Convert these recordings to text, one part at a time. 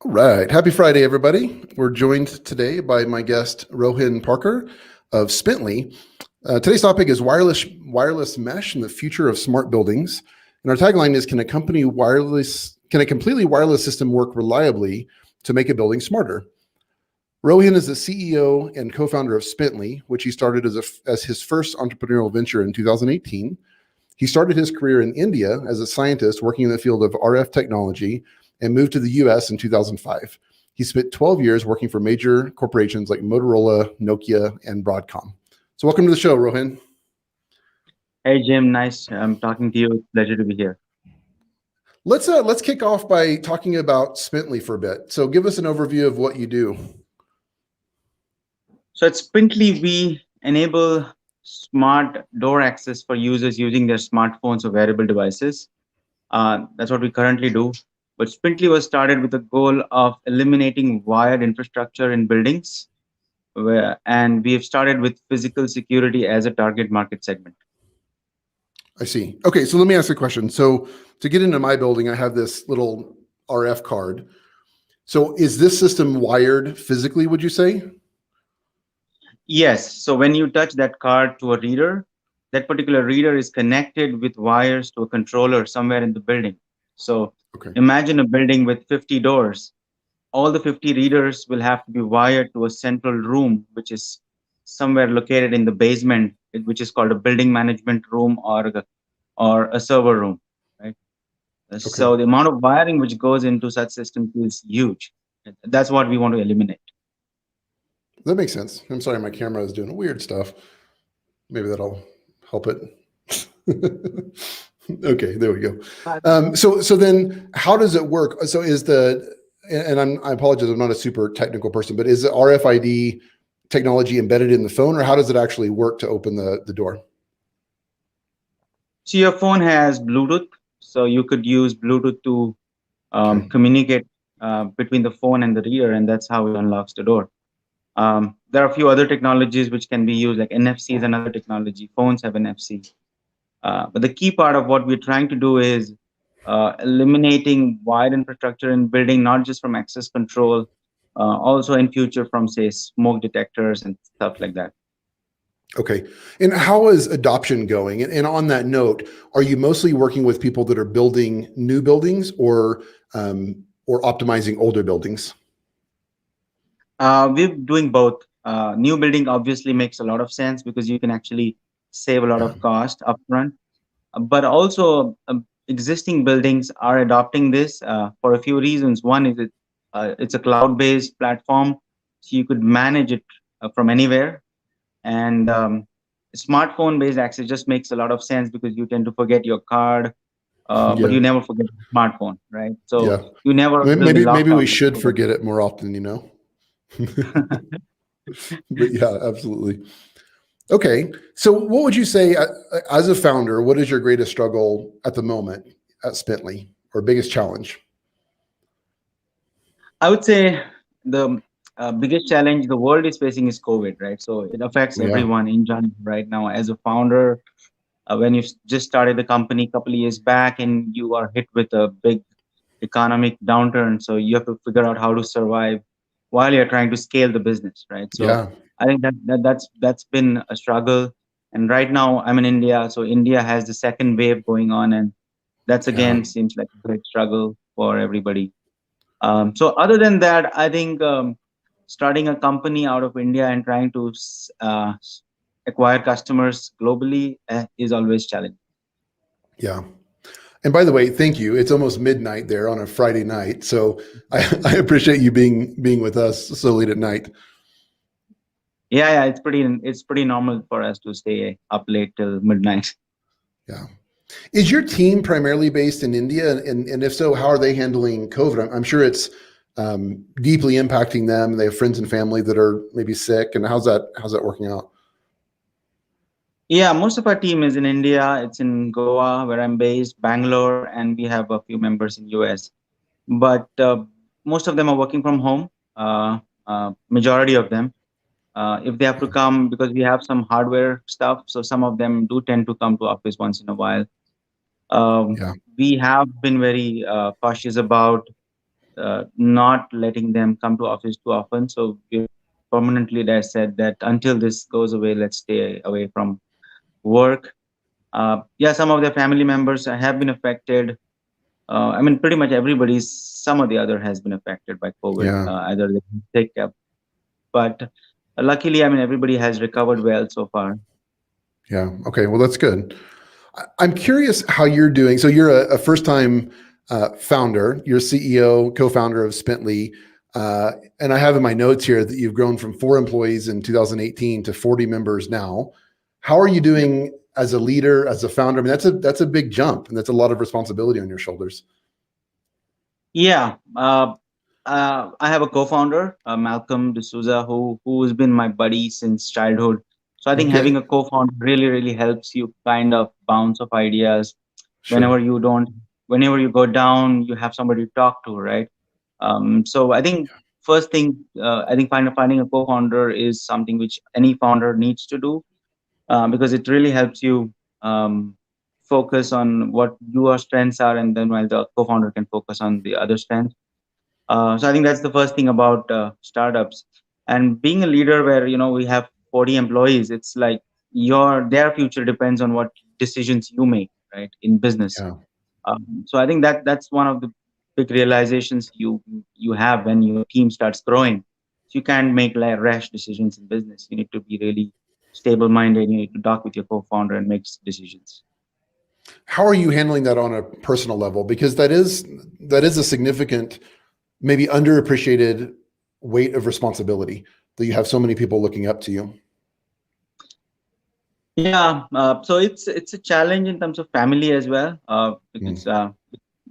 All right. Happy Friday, everybody. We're joined today by my guest, Rohin Parkar of Spintly. Today's topic is wireless mesh and the future of smart buildings. And our tagline is, can a completely wireless system work reliably to make a building smarter? Rohin is the CEO and co-founder of Spintly, which he started as his first entrepreneurial venture in 2018. He started his career in India as a scientist working in the field of RF technology and moved to the US in 2005. He spent 12 years working for major corporations like Motorola, Nokia, and Broadcom. So welcome to the show, Rohin. Hey Jim, nice talking to you. Pleasure to be here. Let's kick off by talking about Spintly for a bit. So give us an overview of what you do. So at Sprintly, we enable smart door access for users using their smartphones or wearable devices. That's what we currently do. But Sprintly was started with the goal of eliminating wired infrastructure in buildings, and we have started with physical security as a target market segment. I see. Okay, so let me ask a question. So to get into my building, I have this little RF card. So is this system wired physically, would you say? Yes. So when you touch that card to a reader, that particular reader is connected with wires to a controller somewhere in the building. So Okay. imagine a building with 50 doors. All the 50 readers will have to be wired to a central room, which is somewhere located in the basement, which is called a building management room or a server room, right? Okay. So the amount of wiring which goes into such systems is huge. That's what we want to eliminate. That makes sense. I'm sorry, my camera is doing weird stuff. Maybe that'll help it. Okay, there we go. So then how does it work? So I apologize, I'm not a super technical person, but is the RFID technology embedded in the phone, or how does it actually work to open the door? So your phone has Bluetooth, so you could use Bluetooth to Okay. communicate between the phone and the reader, and that's how it unlocks the door. There are a few other technologies which can be used, like NFC is another technology. Phones have NFC. But the key part of what we're trying to do is eliminating wide infrastructure in building, not just from access control, also in future from, say, smoke detectors and stuff like that. Okay. And how is adoption going? And on that note, are you mostly working with people that are building new buildings or optimizing older buildings? We're doing both. New building obviously makes a lot of sense because you can actually save a lot Yeah. of cost upfront. But also, existing buildings are adopting this for a few reasons. One is it's a cloud-based platform, so you could manage it from anywhere. And smartphone-based access just makes a lot of sense because you tend to forget your card, but Yeah. you never forget your smartphone, right? So Yeah. you never will be Maybe locked we out. should forget it more often. But yeah, absolutely. Okay. So what would you say as a founder, what is your greatest struggle at the moment at Spintly or biggest challenge? I would say the biggest challenge the world is facing is COVID, right? So it affects Yeah. everyone in general right now. As a founder, when you just started the company a couple of years back and you are hit with a big economic downturn, so you have to figure out how to survive while you're trying to scale the business, right? So Yeah. I think that's been a struggle. And right now I'm in India, so India has the second wave going on, and that's Yeah. again seems like a great struggle for everybody. So other than that, I think starting a company out of India and trying to acquire customers globally is always challenging. Yeah. And by the way, thank you. It's almost midnight there on a Friday night. So I appreciate you being with us so late at night. Yeah, it's pretty normal for us to stay up late till midnight. Yeah. Is your team primarily based in India? And if so, how are they handling COVID? I'm sure it's deeply impacting them. They have friends and family that are maybe sick. And how's that working out? Yeah, most of our team is in India. It's in Goa, where I'm based, Bangalore, and we have a few members in US. But most of them are working from home. Majority of them. If they have to come, because we have some hardware stuff, so some of them do tend to come to office once in a while. Um, Yeah. we have been very cautious about not letting them come to office too often. So we permanently there said that until this goes away, let's stay away from work. Yeah, some of their family members have been affected. I mean, pretty much everybody, some or the other, has been affected by COVID. Yeah. Either they take up, but luckily, I mean, everybody has recovered well so far. Yeah. Okay. Well, that's good. I'm curious how you're doing. So you're a first-time founder. You're CEO, co-founder of Spently, and I have in my notes here that you've grown from 4 employees in 2018 to 40 members now. How are you doing as a leader, as a founder? I mean, that's a big jump, and that's a lot of responsibility on your shoulders. Yeah, I have a co-founder, Malcolm D'Souza, who's been my buddy since childhood. So I think having Okay. a co-founder really helps you kind of bounce off ideas Sure. whenever you don't, whenever you go down, you have somebody to talk to, right? So I think first thing, I think finding a co-founder is something which any founder needs to do, because it really helps you um, focus on what your strengths are, and then while the co-founder can focus on the other strengths. So I think that's the first thing about startups, and being a leader where we have 40 employees. It's like their future depends on what decisions you make, right, in business. Yeah. So I think that's one of the big realizations you have when your team starts growing. So you can't make like rash decisions in business. You need to be really stable minded. You need to talk with your co-founder and make decisions. How are you handling that on a personal level? Because that is a significant, maybe underappreciated weight of responsibility that you have so many people looking up to you. Yeah, so it's a challenge in terms of family as well, Mm. because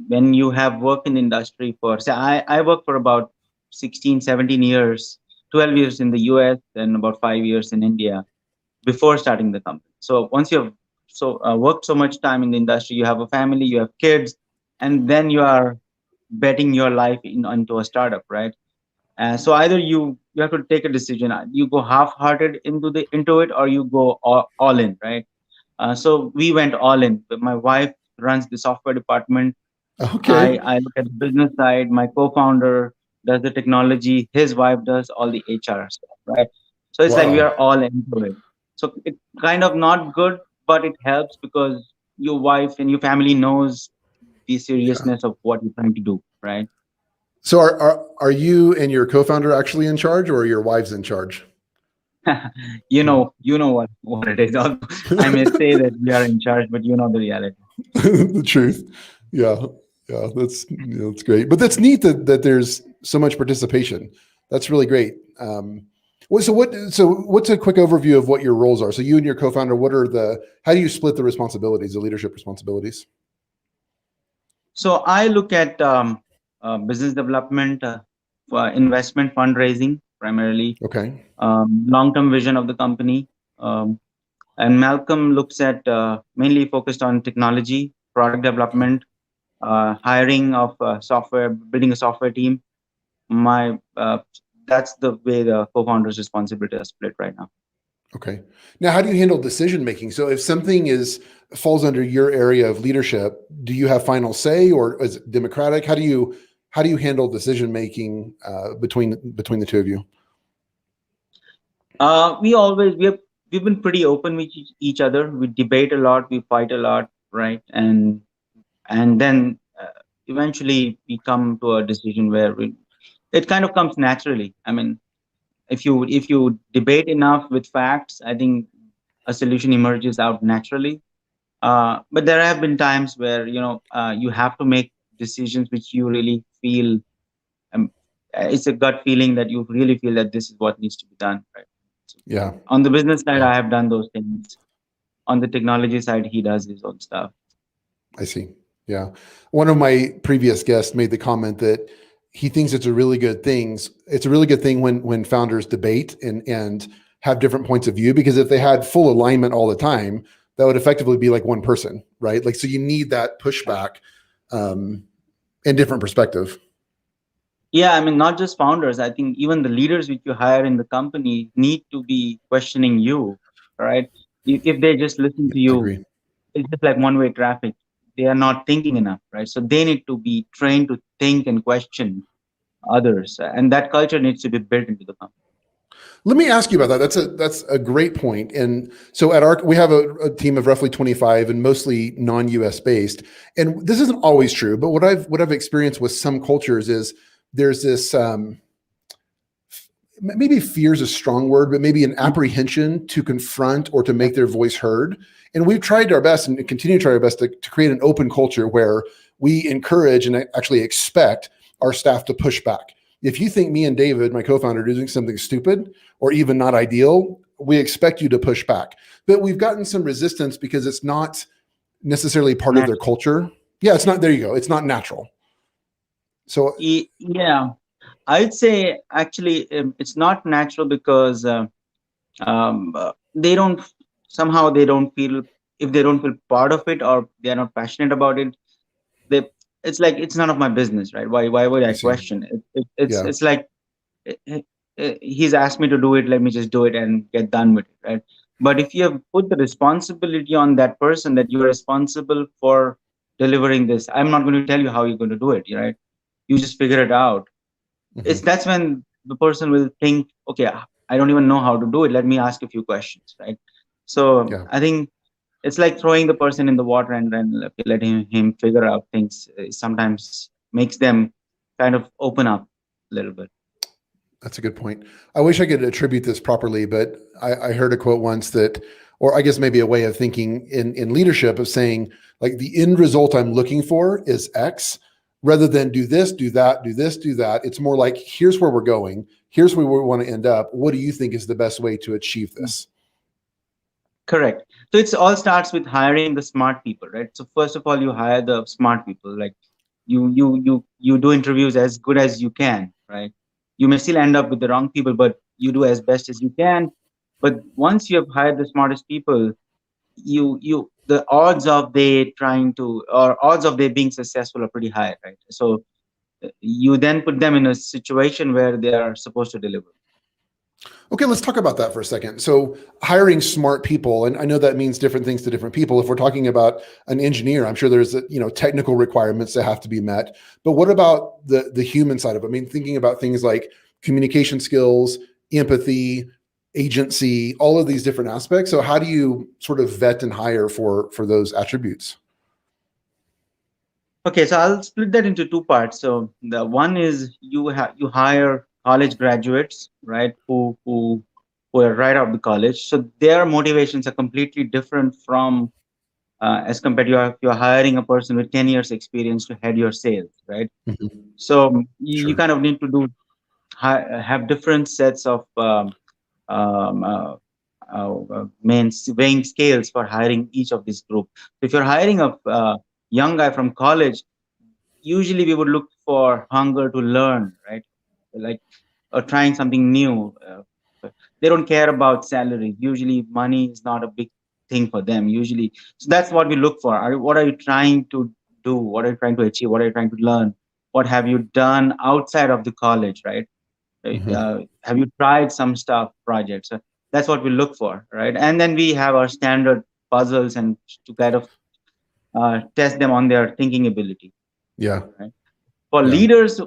when you have worked in the industry for, say, I worked for about 16, 17 years, 12 years in the US and about 5 years in India before starting the company. So once you've worked so much time in the industry, you have a family, you have kids, and then you are betting your life into a startup, right? So either you have to take a decision. You go half-hearted into it, or you go all in, right? So we went all in. But my wife runs the software department. Okay. I look at the business side. My co-founder does the technology. His wife does all the HR stuff, right? So it's like we Wow. are all into it. So it's kind of not good, but it helps because your wife and your family knows the Yeah. seriousness of what you're trying to do, right? So are you and your co-founder actually in charge, or are your wives in charge? You know what it is. Although I may say that we are in charge, but you know the reality. The truth. Yeah. Yeah. That's great. But that's neat that there's so much participation. That's really great. What's a quick overview of what your roles are? So you and your co-founder, how do you split the responsibilities, the leadership responsibilities? So I look at business development, for investment fundraising primarily, Okay. long-term vision of the company, and Malcolm looks at mainly focused on technology, product Okay. development, hiring of software, building a software team. My That's the way the co-founder's responsibility is split right now. Okay. Now, how do you handle decision making? So if something falls under your area of leadership, do you have final say, or is it democratic? How do you handle decision making between the two of you? We've been pretty open with each other. We debate a lot, we fight a lot, right? And then eventually we come to a decision where it kind of comes naturally. I mean, if you debate enough with facts, I think a solution emerges out naturally. But there have been times where you have to make decisions which you really feel, um, it's a gut feeling that you really feel that this is what needs to be done, right? So Yeah. on the business side, Yeah. I have done those things. On the technology side, he does his own stuff. I see. Yeah. One of my previous guests made the comment that he thinks it's a really good thing. It's a really good thing when founders debate and have different points of view, because if they had full alignment all the time, that would effectively be like one person, right? Like, so you need that pushback um, and different perspective. Yeah, I mean, not just founders. I think even the leaders which you hire in the company need to be questioning you, right? If they just listen to I you, agree. it's just like one-way traffic. They are not thinking enough, right? So they need to be trained to think and question. others, and that culture needs to be built into the company. Let me ask you about that. That's a great point. And so at our we have a team of roughly 25 and mostly non-US based. And this isn't always true, but what I've experienced with some cultures is there's this maybe fear is a strong word, but maybe an apprehension to confront or to make their voice heard. And we've tried our best and continue to try our best to create an open culture where we encourage and actually expect our staff to push back. If you think me and David, my co-founder, are doing something stupid or even not ideal, we expect you to push back. But we've gotten some resistance because it's not necessarily part of their culture. Yeah, it's not, there you go. It's not natural. So Yeah, I'd say actually it's not natural because they don't, somehow they don't feel, if they don't feel part of it or they're not passionate about it, they, it's like it's none of my business, right? Why would I I see. question it? It's Yeah. it's like he's asked me to do it, let me just do it and get done with it, right? But if you have put the responsibility on that person that you are responsible for delivering this, I'm not going to tell you how you're going to do it, right? You just figure it out. It's Mm-hmm. That's when the person will think, okay, I don't even know how to do it, let me ask a few questions, right? So Yeah. I think it's like throwing the person in the water and then letting him figure out things sometimes makes them kind of open up a little bit. That's a good point. I wish I could attribute this properly, but I heard a quote once that, or I guess maybe a way of thinking in leadership of saying, like, the end result I'm looking for is X rather than do this, do that, do this, do that. It's more like, here's where we're going. Here's where we want to end up. What do you think is the best way to achieve this? Correct. So it's all starts with hiring the smart people, right? So first of all, you hire the smart people. Like you do interviews as good as you can, right? You may still end up with the wrong people, but you do as best as you can. But once you have hired the smartest people, you the odds of they trying to, or odds of they being successful are pretty high, right? So you then put them in a situation where they are supposed to deliver. Okay, let's talk about that for a second. So, hiring smart people, and I know that means different things to different people. If we're talking about an engineer, I'm sure there's technical requirements that have to be met. But what about the human side of it? I mean, thinking about things like communication skills, empathy, agency, all of these different aspects. So, how do you sort of vet and hire for those attributes? Okay, so I'll split that into two parts. So the one is you hire college graduates, right, who are right out of the college. So their motivations are completely different from as compared to if you're hiring a person with 10 years experience to head your sales, right? Mhm. So you Sure. kind of need to have different sets of um, uh, weighing scales for hiring each of these group. So if you're hiring a young guy from college, usually we would look for hunger to learn, right? Like, or trying something new. They don't care about salary. Usually, money is not a big thing for them. Usually, so that's what we look for. What are you trying to do? What are you trying to achieve? What are you trying to learn? What have you done outside of the college, right? Hmm. Have you tried some stuff, projects? That's what we look for, right? And then we have our standard puzzles and to kind of test them on their thinking ability, Yeah. right? For Yeah. leaders,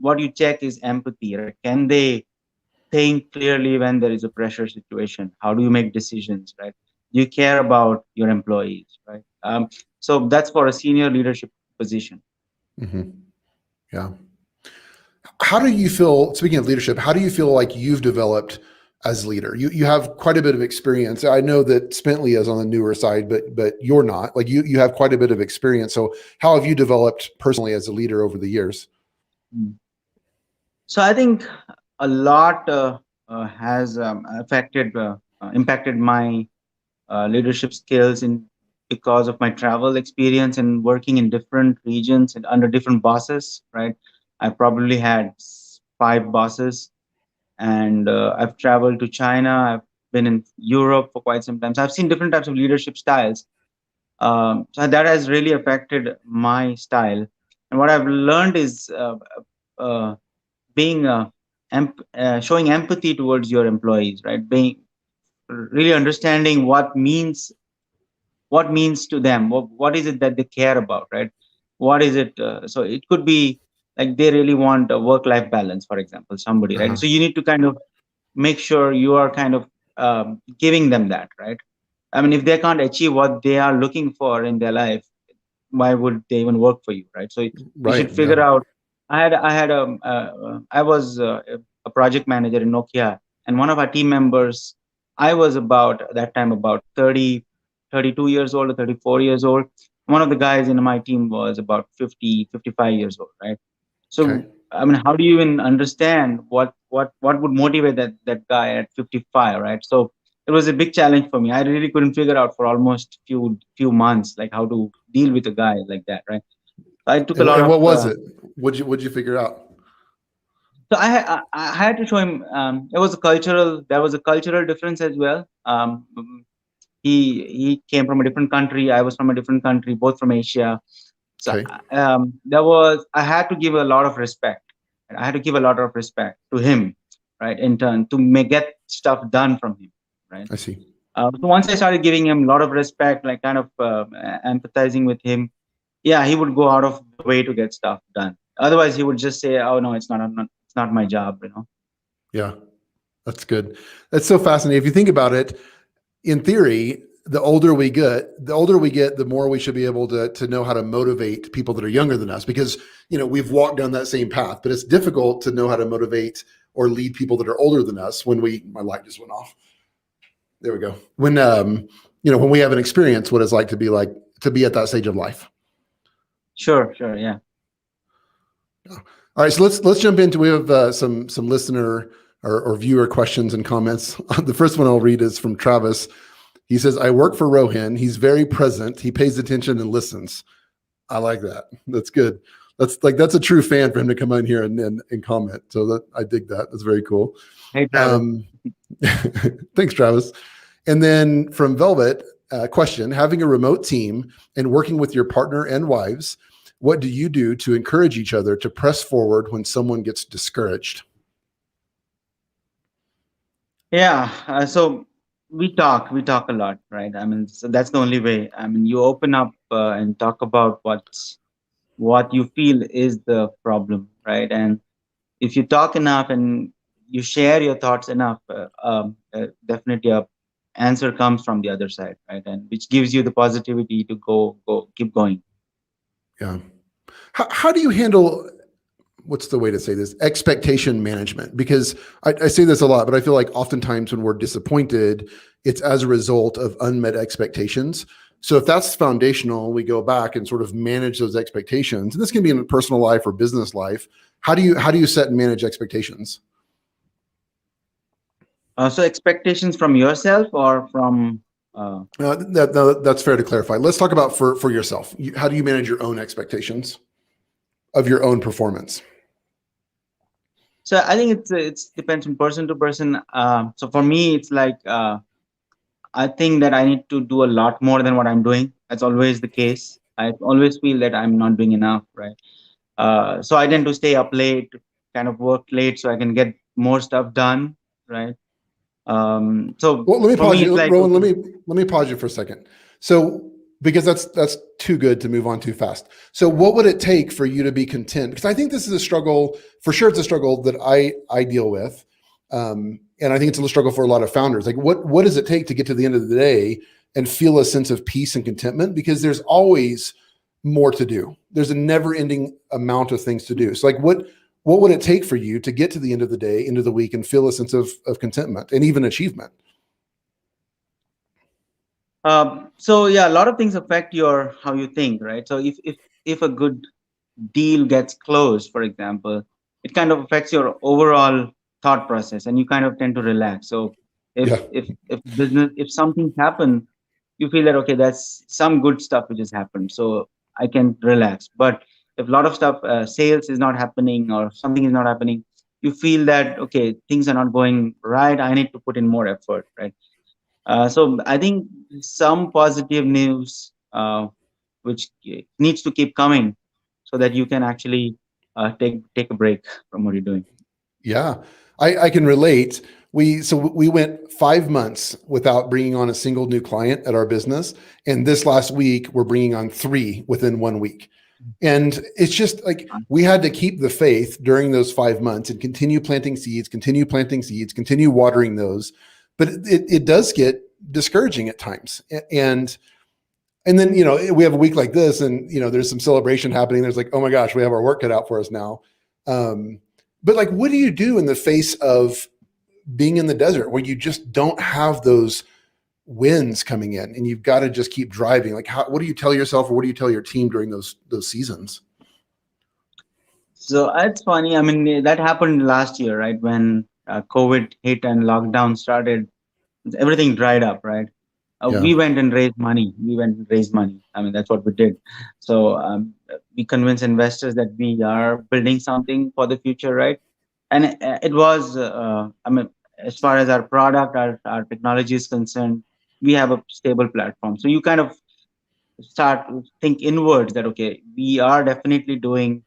what you check is empathy, right? Can they think clearly when there is a pressure situation? How do you make decisions, right? Do you care about your employees, right? So that's for a senior leadership position. Hmm. Yeah. How do you feel, speaking of leadership, how do you feel like you've developed as leader? You have quite a bit of experience. I know that Spentley is on the newer side, but you're not. Like you have quite a bit of experience. So how have you developed personally as a leader over the years? Mm. So I think a lot has impacted my leadership skills in because of my travel experience and working in different regions and under different bosses, right? I probably had five bosses, and I've traveled to China. I've been in Europe for quite some time. So I've seen different types of leadership styles. So that has really affected my style. And what I've learned is uh, being showing empathy towards your employees, right? Being really understanding what means to them, what is it that they care about, right? What is it, so it could be like they really want a work-life balance, for example, somebody, right? Uh-huh. So you need to kind of make sure you are kind of giving them that, right? I mean, if they can't achieve what they are looking for in their life, why would they even work for you, right? So you Right. should Yeah. figure out. I was a project manager in Nokia, and one of our team members, I was about at that time about 32 years old or 34 years old. One of the guys in my team was about 50, 55 years old, right? So Okay. I mean, how do you even understand what would motivate that guy at 55, right? So it was a big challenge for me. I really couldn't figure out for almost few months like how to deal with a guy like that, right? I took a lot And of what was it? What'd you figure out? so I had to show him. There was a cultural difference as well. He came from a different country. I was from a different country, both from Asia. So Okay. I had to give a lot of respect. I had to give a lot of respect to him, right? In turn, to make get stuff done from him, right? I see. So once I started giving him a lot of respect, like kind of empathizing with him, yeah, he would go out of the way to get stuff done. Otherwise, he would just say, "Oh no, it's not my job," you know. Yeah. That's good. That's so fascinating. If you think about it, in theory, the older we get, the more we should be able to know how to motivate people that are younger than us, because we've walked down that same path. But it's difficult to know how to motivate or lead people that are older than us when my light just went off. There we go. When we have an experience, what it's like to be at that stage of life. Sure, sure, yeah. All right, so let's jump into. We have some listener or viewer questions and comments. The first one I'll read is from Travis. He says, "I work for Rohin. He's very present. He pays attention and listens." I like that. That's good. That's a true fan for him to come on here and comment. So I dig that. That's very cool. Hey, Travis. Thanks, Travis. And then from Velvet, question: having a remote team and working with your partner and wives, what do you do to encourage each other to press forward when someone gets discouraged? Yeah, so we talk a lot, right? I mean, so that's the only way. I mean, you open up and talk about what you feel is the problem, right? And if you talk enough and you share your thoughts enough, definitely a answer comes from the other side, right? And which gives you the positivity to keep going. Yeah. How do you handle, what's the way to say this, expectation management? Because I say this a lot, but I feel like oftentimes when we're disappointed, it's as a result of unmet expectations. So if that's foundational, we go back and sort of manage those expectations. And this can be in a personal life or business life. How do you set and manage expectations? So expectations from yourself or from That's fair to clarify. Let's talk about for yourself. How do you manage your own expectations of your own performance? so I think it's depends from person to person. So for me, it's like I think that I need to do a lot more than what I'm doing. That's always the case. I always feel that I'm not doing enough, right? So I tend to stay up late, kind of work late, so I can get more stuff done, right? So Well, let me for pause me, it's you, like Rowan. okay, Let me pause you for a second. So, because that's too good to move on too fast. So, what would it take for you to be content? Because I think this is a struggle. For sure, it's a struggle that I deal with, and I think it's a struggle for a lot of founders. Like, what does it take to get to the end of the day and feel a sense of peace and contentment? Because there's always more to do. There's a never-ending amount of things to do. So, like, what would it take for you to get to the end of the day, into the week, and feel a sense of contentment and even achievement? so yeah, a lot of things affect your how you think, right? So if a good deal gets closed, for example, it kind of affects your overall thought process, and you kind of tend to relax. So Yeah. if something happened, you feel that okay, that's some good stuff which has happened, so I can relax. But if a lot of stuff, sales is not happening or something is not happening, you feel that okay, things are not going right. I need to put in more effort, right? So I think some positive news which needs to keep coming so that you can actually take a break from what you're doing. Yeah, I can relate. We went 5 months without bringing on a single new client at our business, and this last week we're bringing on 3 within 1 week. And it's just like we had to keep the faith during those 5 months and continue planting seeds, continue watering those. But it does get discouraging at times. And then, we have a week like this and, there's some celebration happening. There's like, oh my gosh, we have our work cut out for us now. But like, what do you do in the face of being in the desert where you just don't have those winds coming in and you've got to just keep driving? Like, what do you tell yourself or what do you tell your team during those seasons? So it's funny. I mean, that happened last year, right? When COVID hit and lockdown started, everything dried up, right? Yeah. We went and raised money. I mean, that's what we did. So we convinced investors that we are building something for the future, right? And it was, I mean, as far as our product, our technology is concerned, we have a stable platform. So you kind of start to think inwards that, okay, we are definitely doing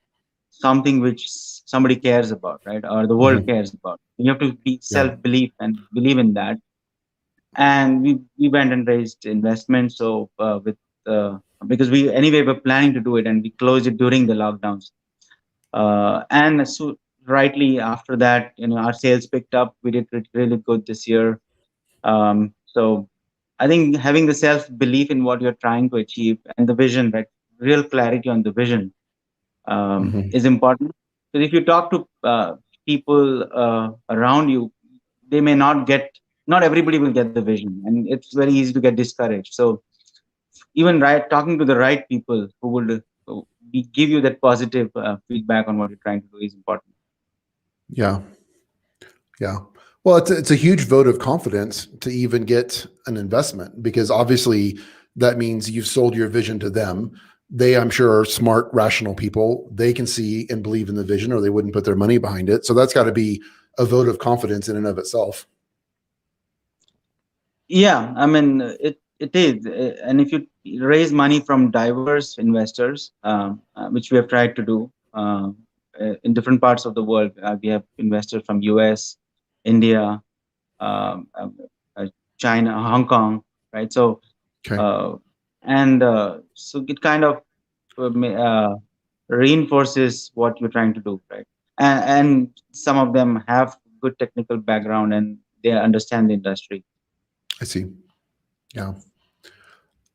something which somebody cares about, right? Or the world Mm-hmm. cares about. You have to be Yeah. self-belief and believe in that. And we went and raised investment. So with because we anyway were planning to do it, and we closed it during the lockdowns. And so rightly after that, our sales picked up. We did really good this year. So I think having the self belief in what you're trying to achieve and the vision, right, real clarity on the vision, Mm-hmm. is important. So if you talk to people around you, they may not everybody will get the vision, and it's very easy to get discouraged. So even talking to the right people who would give you that positive feedback on what you're trying to do is important. Yeah. Yeah. Well, it's a huge vote of confidence to even get an investment because obviously that means you've sold your vision to them. They, I'm sure, are smart, rational people. They can see and believe in the vision or they wouldn't put their money behind it. So that's got to be a vote of confidence in and of itself. Yeah, I mean, it is. And if you raise money from diverse investors, which we have tried to do in different parts of the world, we have investors from US, India, um, um, uh, China, Hong Kong, right? So Okay. so it kind of reinforces what you're trying to do, right? And some of them have good technical background and they understand the industry. I see. Yeah.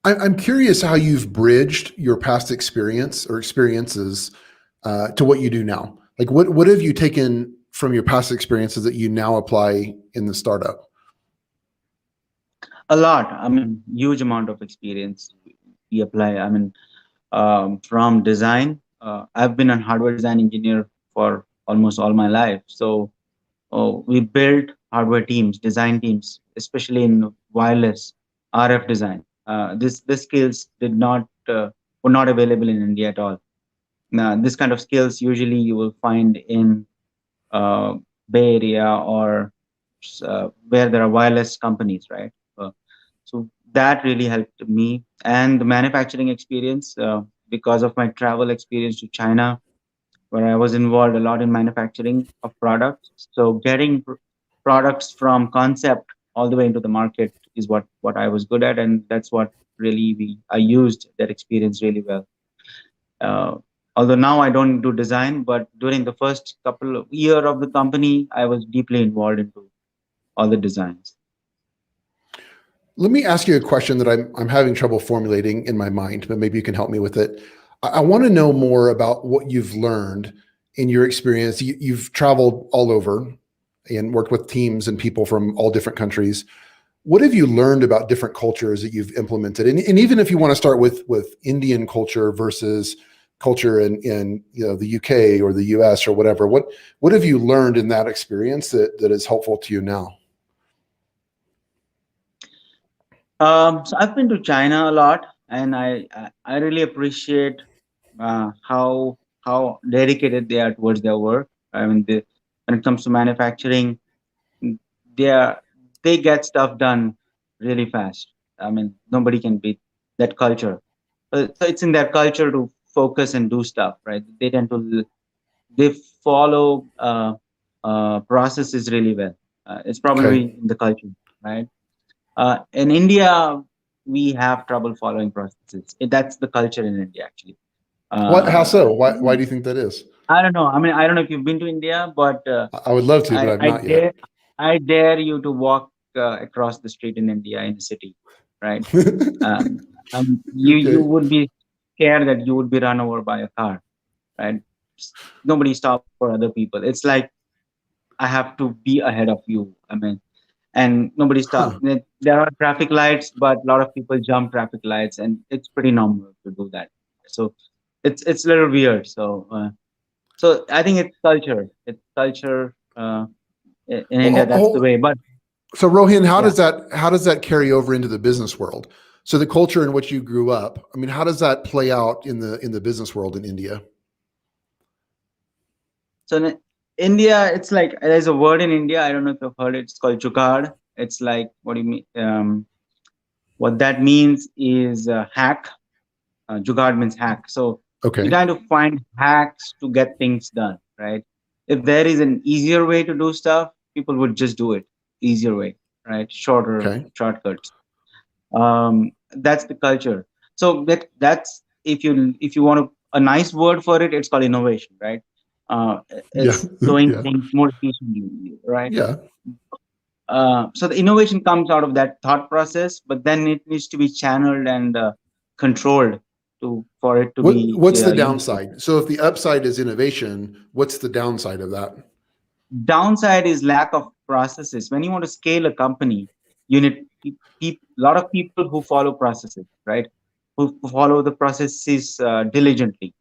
I'm curious how you've bridged your past experience or experiences to what you do now. Like, what have you taken from your past experiences that you now apply in the startup? A lot. I mean, huge amount of experience we apply. I mean, from design, I've been a hardware design engineer for almost all my life. So we built hardware teams, design teams, especially in wireless RF design. This skills were not available in India at all. Now, this kind of skills usually you will find in uh, Bay Area or where there are wireless companies, right? So that really helped me, and the manufacturing experience because of my travel experience to China, where I was involved a lot in manufacturing of products. So getting products from concept all the way into the market is what I was good at, and that's what really I used that experience really well. Uh, Although now I don't do design, but during the first couple of year of the company, I was deeply involved into all the designs. Let me ask you a question that I'm having trouble formulating in my mind, but maybe you can help me with it. I want to know more about what you've learned in your experience. You've traveled all over and worked with teams and people from all different countries. What have you learned about different cultures that you've implemented? And even if you want to start with Indian culture versus culture in the UK or the US or whatever, what have you learned in that experience that is helpful to you now? So I've been to China a lot, and I really appreciate how dedicated they are towards their work. I mean, when it comes to manufacturing, they are they get stuff done really fast. I mean, nobody can beat that culture. So it's in their culture to focus and do stuff, right? They follow processes really well. It's Okay. probably in the culture, right? In India, we have trouble following processes. That's the culture in India, actually. What? How Uh, so? Why do you think that is? I don't know. I mean, I don't know if you've been to India, but I would love to, but I, I've I not yet. dare I dare you to walk across the street in India in the city, right? Um, you Okay. would be scared that you would be run over by a car, right? Nobody stops for other people. It's like I have to be ahead of you. I mean, and nobody stops. Huh. There are traffic lights, but a lot of people jump traffic lights, and it's pretty normal to do that. So it's a little weird. So I think it's culture. It's culture in India. Well, That's the way. But so Rohin, yeah. how does that carry over into the business world? So the culture in which you grew up, I mean, how does that play out in the business world in India? So in India, it's like there's a word in India. I don't know if you've heard it. It's called jugaad. It's like what do you mean? What that means is hack. Jugaad means hack. So you Okay. kind of find hacks to get things done, right? If there is an easier way to do stuff, people would just do it. Easier way, right? Shorter Okay. shortcuts. That's the culture. So that's if you want a nice word for it, it's called innovation, right? uh, Yeah. it's doing Yeah. things more efficiently, right? Yeah. So the innovation comes out of that thought process, but then it needs to be channeled and controlled to for it to be What's the useful. downside? So if the upside is innovation, what's the downside of that? Downside is lack of processes. When you want to scale a company, you need a lot of people who follow processes, right? Who follow the processes diligently.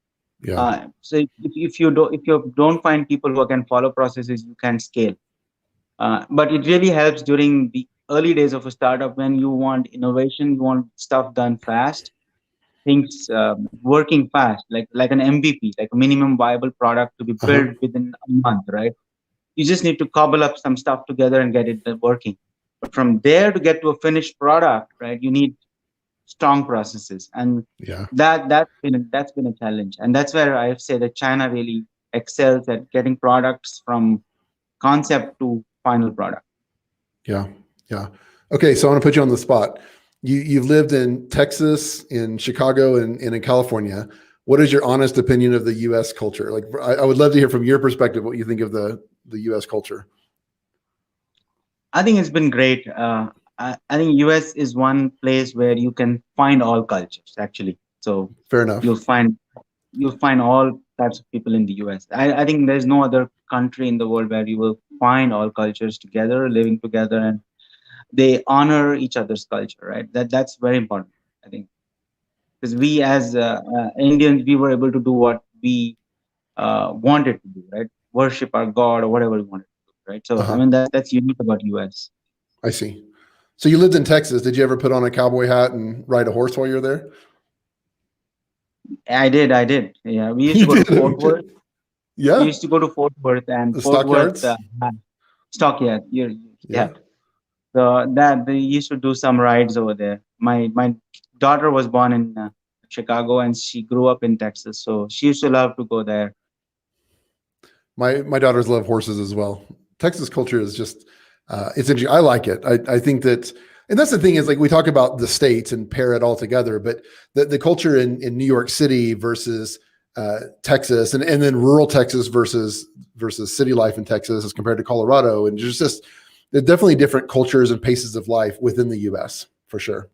Yeah. So if you don't find people who can follow processes, you can scale. But it really helps during the early days of a startup when you want innovation, you want stuff done fast, things working fast, like an MVP, like a minimum viable product to be Uh-huh. built within a month, right? You just need to cobble up some stuff together and get it working. But from there to get to a finished product, right, you need strong processes, and Yeah. that's been a challenge, and that's where I say that China really excels at getting products from concept to final product. Yeah. Yeah. Okay. So I want to put you on the spot. You've lived in Texas, in Chicago, and in California. What is your honest opinion of the U.S. culture? Like, I would love to hear from your perspective what you think of the U.S. culture. I think it's been great. I think US is one place where you can find all cultures actually. So Fair enough. you'll find you'll find all types of people in the US. I think there's no other country in the world where you will find all cultures together, living together, and they honor each other's culture, right? That's very important, I think, because we as Indians, we were able to do what we wanted to do, right? Worship our God or whatever we wanted to do, right? So I Uh-huh. mean that's unique about US. I see. So you lived in Texas. Did you ever put on a cowboy hat and ride a horse while you were there? I did. Yeah, we used to You go to did. Fort Worth. Okay. We Yeah. used to go to Fort Worth, and The Fort Worth stockyards. had stockyard. Yeah. Yeah. So that they used to do some rides over there. My daughter was born in Chicago, and she grew up in Texas, so she used to love to go there. My daughters love horses as well. Texas culture is just it's interesting. I like it. I think that, and that's the thing is like we talk about the states and pair it all together, but the culture in New York City versus Texas, and then rural Texas versus city life in Texas as compared to Colorado, and just there's definitely different cultures and paces of life within the U.S. for sure.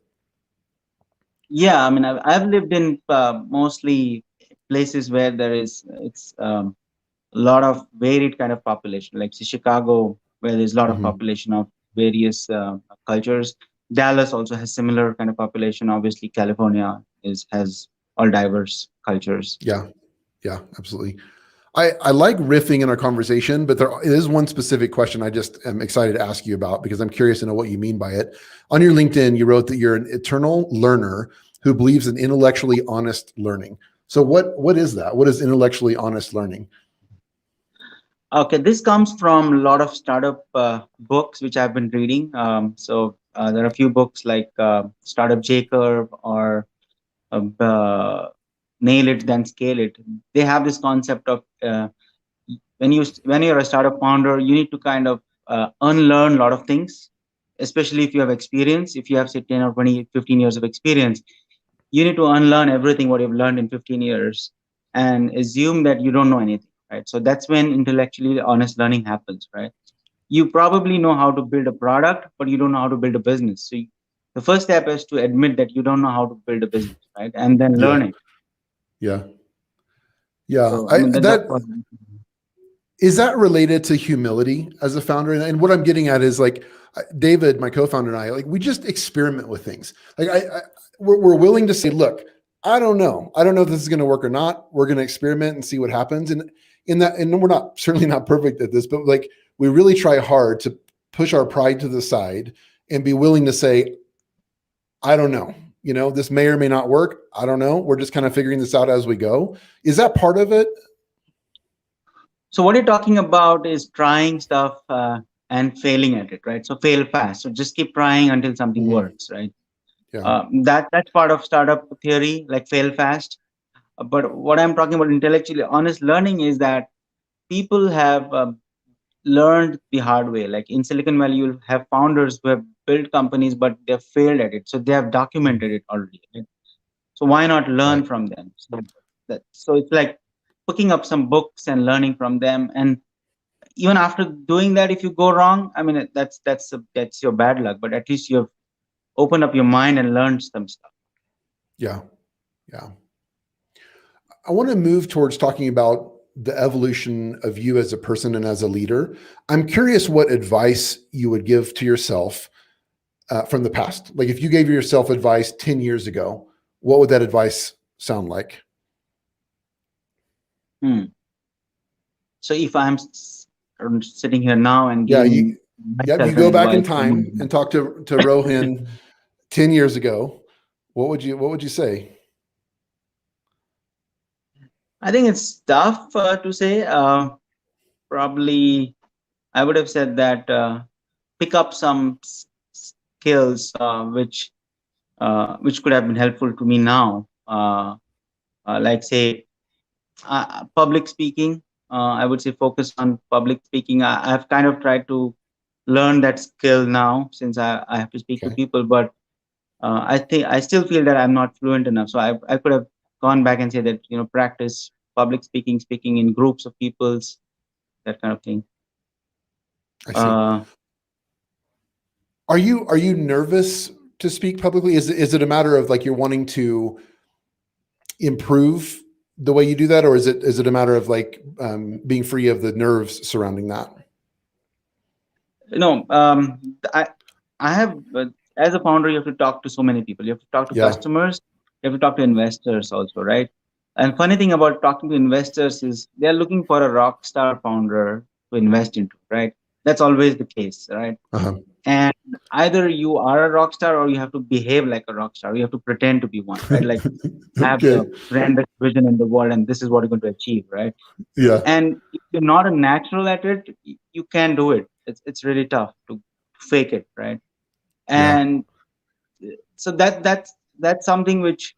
Yeah, I mean, I've lived in mostly places where there is it's a lot of varied kind of population, like say Chicago, where there's a lot of Hmm. population of various cultures. Dallas also has similar kind of population. Obviously, California is has all diverse cultures. Yeah, yeah, absolutely. I like riffing in our conversation, but there is one specific question I just am excited to ask you about because I'm curious to know what you mean by it. On your LinkedIn, you wrote that you're an eternal learner who believes in intellectually honest learning. So what is that? What is intellectually honest learning? Okay, this comes from a lot of startup books which I've been reading. So there are a few books like Startup J Curve or uh, Nail It Then Scale It. They have this concept of when you're a startup founder, you need to kind of unlearn a lot of things, especially if you have experience. If you have say 10 or 20, 15 years of experience, you need to unlearn everything what you've learned in 15 years. and assume that you don't know anything, right? So that's when intellectually honest learning happens, right? You probably know how to build a product, but you don't know how to build a business. So the first step is to admit that you don't know how to build a business, right? And then Yeah. learn it. Yeah. Yeah. So I mean that's That what. is that related to humility as a founder? And what I'm getting at is like David, my co-founder, and I, like, we just experiment with things. Like we're willing to say, look, I don't know if this is going to work or not. We're going to experiment and see what happens. And in that, and we're not, certainly not perfect at this, but like we really try hard to push our pride to the side and be willing to say, I don't know. This may or may not work. I don't know. We're just kind of figuring this out as we go. Is that part of it? So what you're talking about is trying stuff and failing at it, right? So fail fast. So just keep trying until something works, right? Yeah. That's part of startup theory, like fail fast. But what I'm talking about intellectually honest learning is that people have learned the hard way. Like in Silicon Valley, you'll have founders who have built companies, but they've failed at it. So they have documented it already. Right? So why not learn Right. from them? So it's like picking up some books and learning from them. And even after doing that, if you go wrong, I mean, that's your bad luck. But at least you've opened up your mind and learned some stuff. Yeah. Yeah. I want to move towards talking about the evolution of you as a person and as a leader. I'm curious what advice you would give to yourself from the past. Like if you gave yourself advice 10 years ago, what would that advice sound like? So if I'm sitting here now and Yeah, giving you myself an go back in advice, time and talk to Rohin 10 years ago. What would you say? I think it's tough to say. Probably, I would have said that pick up some skills which could have been helpful to me now. Like say public speaking. I would say focus on public speaking. I've kind of tried to learn that skill now since I have to speak to Okay. people, but I think I still feel that I'm not fluent enough. So I could have gone back and say that practice public speaking, speaking in groups of peoples, that kind of thing. I see. Are you nervous to speak publicly? Is it a matter of like you're wanting to improve the way you do that, or is it a matter of like being free of the nerves surrounding that? No, I have as a founder, you have to talk to so many people. You have to talk to Yeah. customers. You have to talk to investors also, right? And funny thing about talking to investors is they're looking for a rock star founder to invest into, right? That's always the case, right? Uh-huh. And either you are a rock star or you have to behave like a rock star. You have to pretend to be one, right? Like have Okay. the grandest vision in the world, and this is what you're going to achieve, right? Yeah. And if you're not a natural at it, you can't do it. It's really tough to fake it, right? Yeah. And so that's something which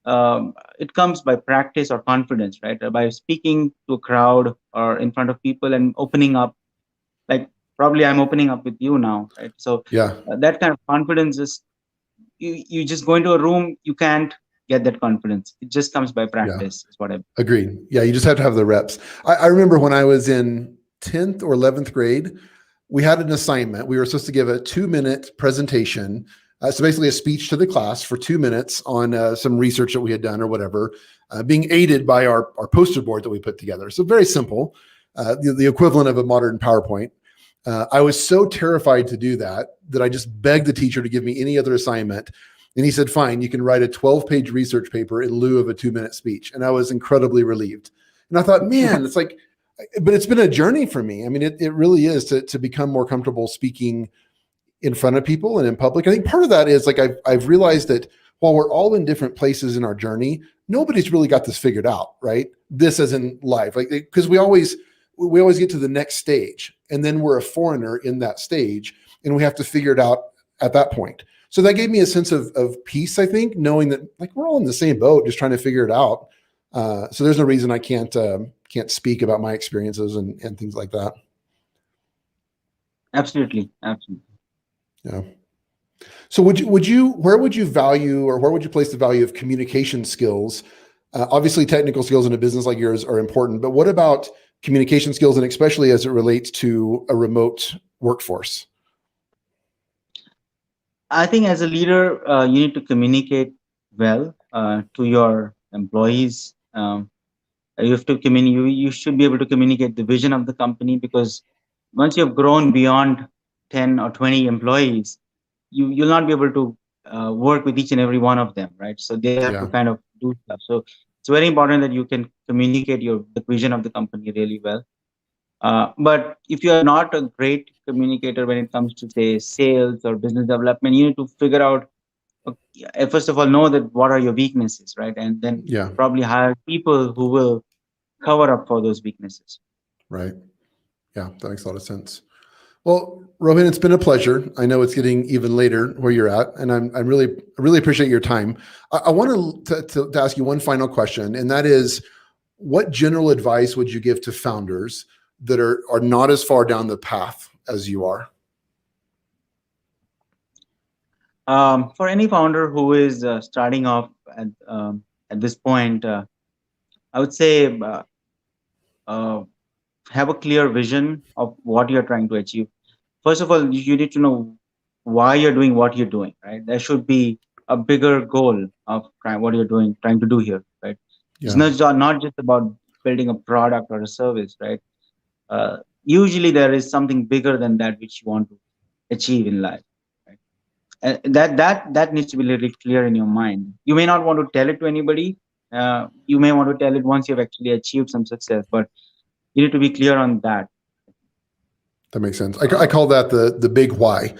it comes by practice or confidence, right? By speaking to a crowd or in front of people and opening up, like probably I'm opening up with you now, right? So Yeah. that kind of confidence is you just go into a room, you can't get that confidence. It just comes by Yeah. practice. Is what I. Agreed. Yeah. You just have to have the reps. I remember when I was in 10th or 11th grade, we had an assignment. We were supposed to give a 2-minute presentation. So basically a speech to the class for 2 minutes on some research that we had done or whatever, being aided by our poster board that we put together. So very simple, the equivalent of a modern PowerPoint. I was so terrified to do that I just begged the teacher to give me any other assignment. And he said, fine, you can write a 12-page research paper in lieu of a 2-minute speech. And I was incredibly relieved. And I thought, man, it's like, but it's been a journey for me. I mean, it really is to become more comfortable speaking in front of people and in public. I think part of that is like, I've realized that while we're all in different places in our journey, nobody's really got this figured out, right? This as in life, like, because we always get to the next stage and then we're a foreigner in that stage and we have to figure it out at that point. So that gave me a sense of peace, I think, knowing that like we're all in the same boat, just trying to figure it out. So there's no reason I can't speak about my experiences and things like that. Absolutely. Yeah. So where would you value, or where would you place the value of communication skills Obviously, technical skills in a business like yours are important, but what about communication skills, and especially as it relates to a remote workforce? I think as a leader, you need to communicate well to your employees. You have to you should be able to communicate the vision of the company, because once you've grown beyond 10 or 20 employees, you'll not be able to work with each and every one of them, right? So they have to Yeah, kind of do stuff. So it's very important that you can communicate the vision of the company really well. But if you are not a great communicator when it comes to, say, sales or business development, you need to figure out, first of all, know that what are your weaknesses, right? And then yeah, probably hire people who will cover up for those weaknesses. right. Yeah, that makes a lot of sense. Well, Rohin, it's been a pleasure. I know it's getting even later where you're at, and I really appreciate your time. I want to ask you one final question, and that is, what general advice would you give to founders that are not as far down the path as you are? For any founder who is starting off at this point, I would say uh, have a clear vision of what you're trying to achieve. First of all, you need to know why you're doing what you're doing, right? There should be a bigger goal of what you're doing, trying to do here, right? It's Yeah, not just about building a product or a service, right? Usually there is something bigger than that which you want to achieve in life, right? That needs to be really clear in your mind. You may not want to tell it to anybody. You may want to tell it once you've actually achieved some success, but you need to be clear on that. that makes sense. I Uh, call that the big why.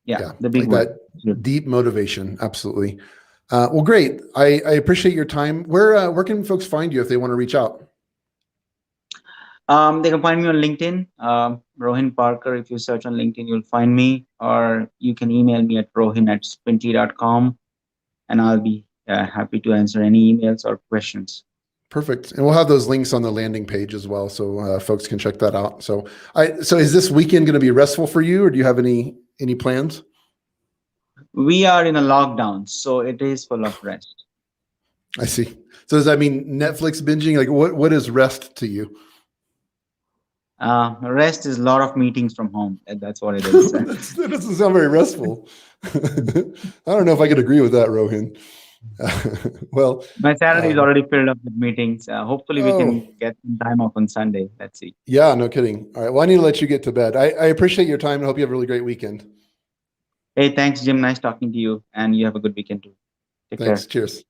yeah, Yeah, the big like one. that deep motivation. Absolutely. Well, great. I appreciate your time. Where can folks find you if they want to reach out? They can find me on LinkedIn, Rohin Parkar. If you search on LinkedIn, you'll find me, or you can email me at rohin@sprinty.com, and I'll be happy to answer any emails or questions. Perfect. And we'll have those links on the landing page as well, so folks can check that out. So is this weekend going to be restful for you, or do you have any plans? We are in a lockdown, so it is full of rest. I see. So does that mean Netflix binging? Like what is rest to you? Rest is a lot of meetings from home. That's what it is. That doesn't sound very restful. I don't know if I could agree with that, Rohin. Well, My Saturday is um, already filled up with meetings. Hopefully, we can oh, get some time off on Sunday. Let's see. yeah, no kidding. All right. Well, I need to let you get to bed. I appreciate your time and hope you have a really great weekend. Hey, thanks, Jim. Nice talking to you, and you have a good weekend too. Take care. Thanks. Cheers.